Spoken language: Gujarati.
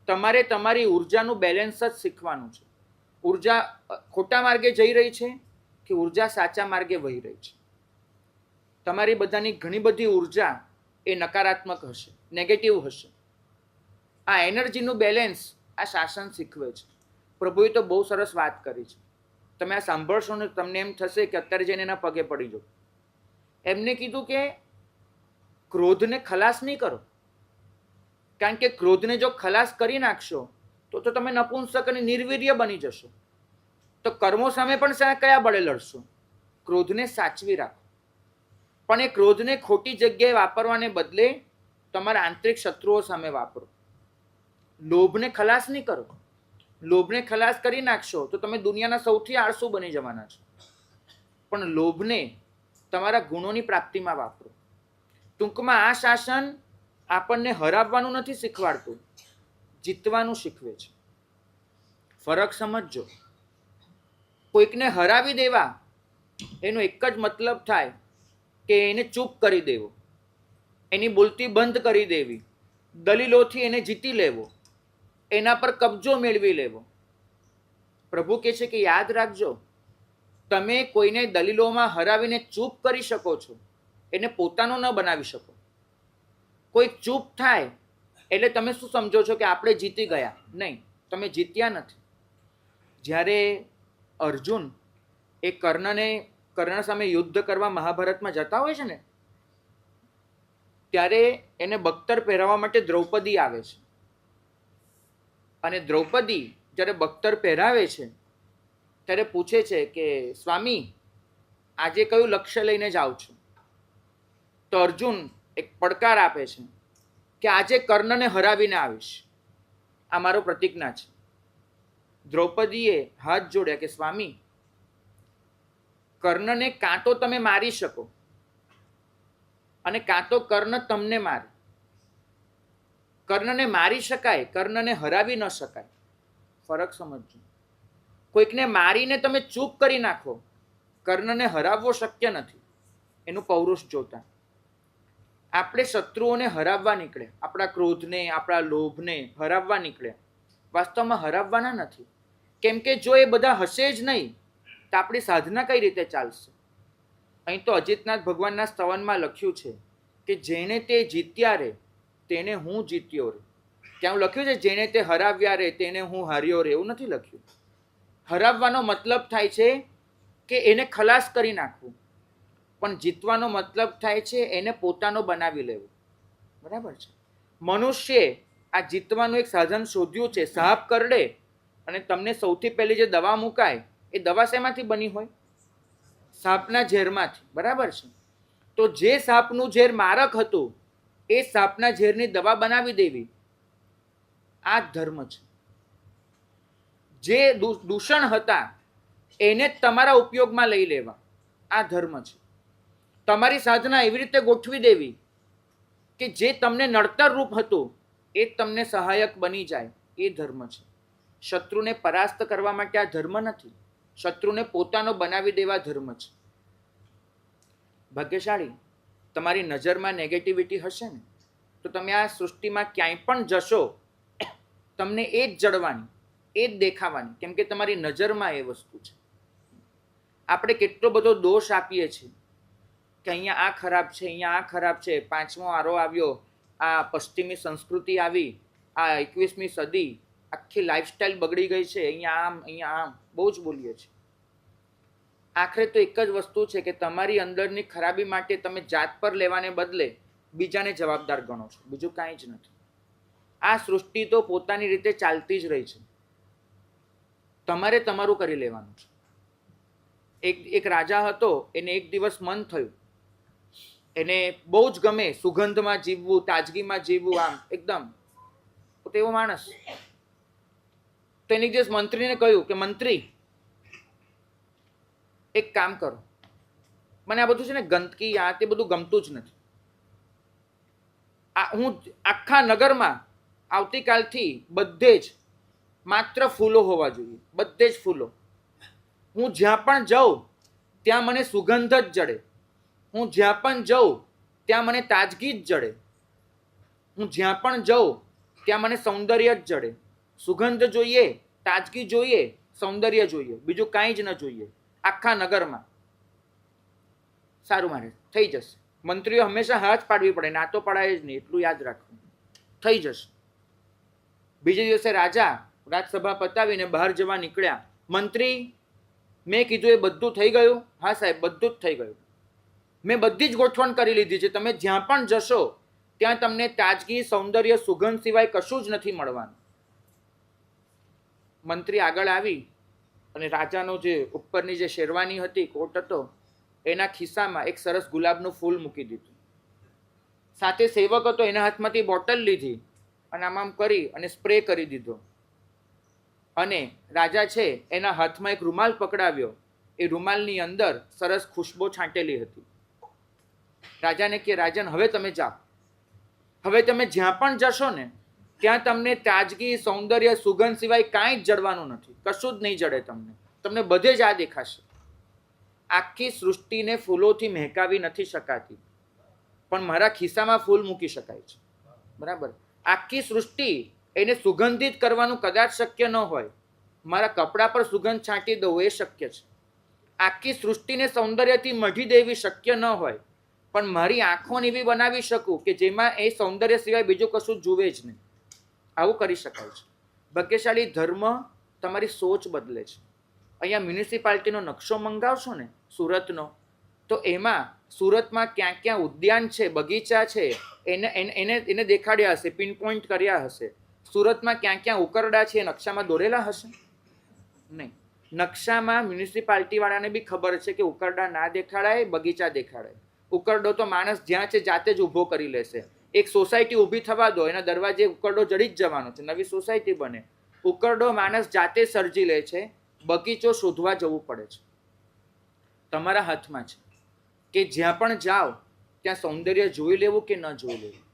તમારે તમારી ઉર્જાનું બેલેન્સ જ શીખવાનું છે. ઉર્જા ખોટા માર્ગે જઈ રહી છે કે ઉર્જા સાચા માર્ગે વહી રહી છે. તમારી બધાની ઘણી બધી ઉર્જા એ નકારાત્મક હશે, નેગેટિવ હશે. આ એનર્જીનું બેલેન્સ આ શાસન શીખવે છે. પ્રભુએ તો બહુ સરસ વાત કરી છે. તમે આ સાંભળશો ને તમને એમ થશે કે અત્યારે જઈને એના પગે પડી જાઓ. એમને કીધું કે ક્રોધને ખલાસ નહીં કરો, કારણ કે ક્રોધને જો ખલાસ કરી નાખશો તો તમે નપુંસક અને નિર્વીર્ય બની જશો. તો કર્મો સામે પણ કયા બળે લડશો? ક્રોધને સાચવી રાખો, પણ એ ક્રોધને ખોટી જગ્યાએ વાપરવાને બદલે તમારા આંતરિક શત્રુઓ સામે વાપરો. લોભને ખલાસ નહીં કરો. લોભને ખલાસ કરી નાખશો તો તમે દુનિયાના સૌથી આળસુ બની જવાના છો. પણ લોભને તમારા ગુણોની પ્રાપ્તિમાં વાપરો. ટૂંકમાં આ શાસન આપણને હરાવવાનું નથી શીખવાડતું, જીતવાનું શીખવે છે. ફરક સમજજો. કોઈકને હરાવી દેવા એનો એક જ મતલબ થાય કે એને ચૂપ કરી દેવો, એની બોલતી બંધ કરી દેવી, દલીલોથી એને જીતી લેવો, એના પર કબજો મેળવી લેવો. પ્રભુ કહે છે કે યાદ રાખજો, તમે કોઈને દલીલોમાં હરાવીને ચૂપ કરી શકો છો, એને પોતાનો ન બનાવી શકો. કોઈ ચૂપ થાય એટલે તમે શું સમજો છો કે આપણે જીતી ગયા? નહીં, તમે જીત્યા નથી. જ્યારે અર્જુન એ કર્ણ સામે યુદ્ધ કરવા મહાભારતમાં જતા હોય છે ને, ત્યારે એને બખ્તર પહેરાવવા માટે દ્રૌપદી આવે છે. અને દ્રૌપદી જ્યારે બખ્તર પહેરાવે છે ત્યારે પૂછે છે કે સ્વામી, આજે કયું લક્ષ્ય લઈને જાઓ છો? તો અર્જુન એક પડકાર આપે છે કે આજે કર્ણને હરાવીને આવીશ, આ મારો પ્રતિજ્ઞા છે. દ્રૌપદીએ હાથ જોડ્યા કે સ્વામી, કર્ણને કાં તો તમે મારી શકો અને કાં તો કર્ણ તમને મારે. કર્ણને મારી શકાય, કર્ણને હરાવી ન શકાય. ફરક સમજજો. કોઈકને મારીને તમે ચૂપ કરી નાખો, કર્ણને હરાવવો શક્ય નથી. એનું પૌરુષ જોતા. આપણે શત્રુઓને હરાવવા નીકળે, આપણા ક્રોધને, આપણા લોભને હરાવવા નીકળે. વાસ્તવમાં હરાવવાના નથી, કેમ કે જો એ બધા હશે જ નહીં તો આપણી સાધના કઈ રીતે ચાલશે? અહીં તો અજીતનાથ ભગવાનના સ્તવનમાં લખ્યું છે કે જેણે તે જીત્યા રે તેને હું જીત્યો રે. ત્યાં લખ્યું છે જેણે તે હરાવ્યા રે તેને હું હાર્યો રે, એવું નથી લખ્યું. હરાવવાનો મતલબ થાય છે કે એને ખલાસ કરી નાખવું, પણ જીતવાનો મતલબ થાય છે એને પોતાનો બનાવી લેવો. બરાબર છે? મનુષ્યે આ જીતવાનું એક સાધન શોધ્યું છે. સાપ કરડે અને તમને સૌથી પહેલી જે દવા મુકાય એ દવા શેમાંથી બની હોય? સાપના ઝેરમાંથી. બરાબર છે? તો જે સાપનું ઝેર મારક હતું એ સાપના ઝેરની દવા બનાવી દેવી, આ ધર્મ છે. જે દૂષણ હતા એને જ તમારા ઉપયોગમાં લઈ લેવા, આ ધર્મ છે. તમારી સાધના એવી રીતે ગોઠવી દેવી કે જે તમને નડતર રૂપ હતું એ તમને સહાયક બની જાય, એ ધર્મ છે. શત્રુને પરાસ્ત કરવા માટે આ ધર્મ નથી, શત્રુને પોતાનો બનાવી દેવા ધર્મ છે. ભાગ્યશાળી તમારી નજરમાં નેગેટિવિટી હશે ને તો તમે આ સૃષ્ટિમાં ક્યાંય પણ જશો તમને એ જ જડવાની, એ જ દેખાવાની, કેમ કે તમારી નજરમાં એ વસ્તુ છે. આપણે કેટલો બધો દોષ આપીએ છીએ કે અહીંયા આ ખરાબ છે, અહીંયા આ ખરાબ છે, 5મો આરો આવ્યો, આ પશ્ચિમી સંસ્કૃતિ આવી, આ 21મી સદી, આખી લાઈફસ્ટાઈલ બગડી ગઈ છે, અહીંયા આમ બહુ જ બોલીએ છીએ. આખરે તો એક જ વસ્તુ છે કે તમારી અંદરની ખરાબી માટે તમે જાત પર લેવાને બદલે બીજાને જવાબદાર ગણો છો, બીજું કાંઈ જ નથી. આ સૃષ્ટિ તો પોતાની રીતે ચાલતી જ રહી છે, તમારે તમારું કરી લેવાનું છે. એક રાજા હતો, એને એક દિવસ મન થયું, એને બહુ જ ગમે સુગંધમાં જીવવું, તાજગીમાં જીવવું, આમ એકદમ તેવો માણસ. તો એને એક દિવસ મંત્રીને કહ્યું કે મંત્રી, એક કામ કરો, મને આ બધું છે ને ગંદકી આ તે બધું ગમતું જ નથી. હું આખા નગરમાં આવતીકાલથી બધે જ માત્ર ફૂલો હોવા જોઈએ, બધે જ ફૂલો. હું જ્યાં પણ જાઉં ત્યાં મને સુગંધ જ જડે, હું જ્યાં પણ જાઉં ત્યાં મને તાજગી જ જડે, હું જ્યાં પણ જાઉં ત્યાં મને સૌંદર્ય જ જડે. સુગંધ જોઈએ, તાજગી જોઈએ, સૌંદર્ય જોઈએ, બીજું કાંઈ જ ન જોઈએ આખા નગરમાં. સારું મારે થઈ જશે. મંત્રીઓ હંમેશા હાથ પાડવી પડે, ના તો પડાય જ નહીં, એટલું યાદ રાખવું. થઈ જશે. બીજે દિવસે રાજા રાજસભા પતાવીને બહાર જવા નીકળ્યા. મંત્રી, મેં કીધું એ બધું થઈ ગયું? હા સાહેબ, બધું જ થઈ ગયું. મેં બધી જ ગોઠવણ કરી લીધી છે. તમે જ્યાં પણ જશો ત્યાં તમને તાજગી, સૌંદર્ય, સુગંધ સિવાય કશું જ નથી મળવાનું. મંત્રી આગળ આવી અને રાજાનો જે ઉપરની જે શેરવાની હતી, કોટ હતો, એના ખિસ્સામાં એક સરસ ગુલાબનું ફૂલ મૂકી દીધું. સાથે સેવક હતો, એના હાથમાંથી બોટલ લીધી અને આમ કરી અને સ્પ્રે કરી દીધો. અને રાજા છે એના હાથમાં એક રૂમાલ પકડાવ્યો. એ રૂમાલની અંદર સરસ ખુશ્બો છાંટેલી હતી. રાજાને કે રાજન, હવે તમે જાઓ. હવે તમે જ્યાં પણ જશો ને ત્યાં તમને તાજગી, સૌંદર્ય, સુગંધ સિવાય કાંઈ જ જડવાનું નથી. કશું જ નહીં જડે તમને. તમને બધે જ આ દેખાશે. આખી સૃષ્ટિને ફૂલોથી મહેકાવી નથી શકાતી, પણ મારા ખિસ્સામાં ફૂલ મૂકી શકાય છે. બરાબર? આખી સૃષ્ટિ એને સુગંધિત કરવાનું કદાચ શક્ય ન હોય, મારા કપડા પર સુગંધ છાંટી દઉં એ શક્ય છે. આખી સૃષ્ટિને સૌંદર્યથી મઢી દેવી શક્ય ન હોય, પણ મારી આંખોને એવી બનાવી શકું કે જેમાં એ સૌંદર્ય સિવાય બીજું કશું જુએ જ નહીં. આવું કરી શકાય છે. ભાગ્યશાળી ધર્મ તમારી સોચ બદલે છે. અહીંયા મ્યુનિસિપાલિટીનો નકશો મંગાવશો ને સુરતનો, તો એમાં સુરતમાં ક્યાં ક્યાં ઉદ્યાન છે, બગીચા છે, એને દેખાડ્યા હશે, પિન પોઈન્ટ કર્યા હશે. સુરતમાં ક્યાં ક્યાં ઉકરડા છે એ નકશામાં દોરેલા હશે? નહીં. નકશામાં મ્યુનિસિપાલિટી વાળાને બી ખબર છે કે ઉકરડા ના દેખાડાય, બગીચા દેખાડાય. ઉકરડો તો માણસ જ્યાં છે જાતે જ ઊભો કરી લેશે. એક સોસાયટી ઊભી થવા દો, એના દરવાજે ઉકરડો જડી જ જવાનો છે, નવી સોસાયટી બને. ઉકરડો માણસ જાતે સર્જી લે છે, બગીચો શોધવા જવું પડે છે. તમારા હાથમાં છે કે જ્યાં પણ જાઓ ત્યાં સૌંદર્ય જોઈ લેવું કે ન જોઈ લેવું.